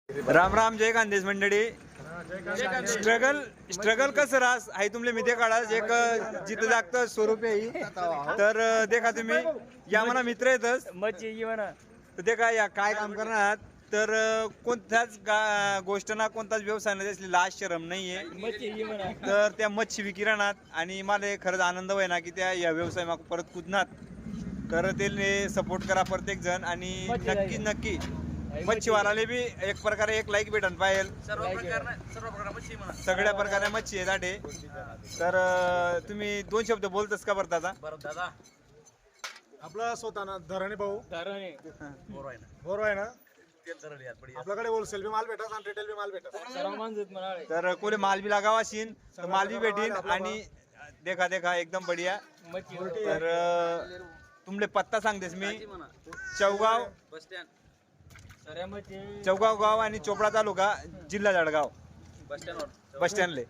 राम राम, जय खानदेश मंडळी. स्ट्रगल कसं रास आहे तुमले मी ते काढा एक जिथं जागतं स्वरूप आहे. तर देखा तुम्ही या म्हणा मित्र येतच तर देखा या काय काम करणार. तर कोणत्याच गोष्टींना कोणताच व्यवसाय नाही असली लाज शरम नाहीये. तर त्या मच्छी विक्रीनात आणि मला खरंच आनंद होय ना की त्या या व्यवसाय माग परत कुदनात. तर ते सपोर्ट करा प्रत्येक जण आणि नक्की नक्की मच्छीवालाले बी एक प्रकारे एक लाईक भेटन पाहिजे. सगळ्या प्रकारे मच्छी आहे दाटे. तर तुम्ही दोन शब्द बोलतस का बरं दादा? आपला स्वतः ना धरणे भाऊ बरोबर आहे ना. आपल्याकडे होलसेल बी माल भेटत आणि रिटेल बी माल भेटत. तर कोणी माल बी लागावा असेल तर माल बी भेटीन आणि देखा एकदम बढिया. तर तुमले पत्ता सांगतेस मी चौगाव गाव आणि चोपडा तालुका जिल्हा जळगाव बस स्टँडले.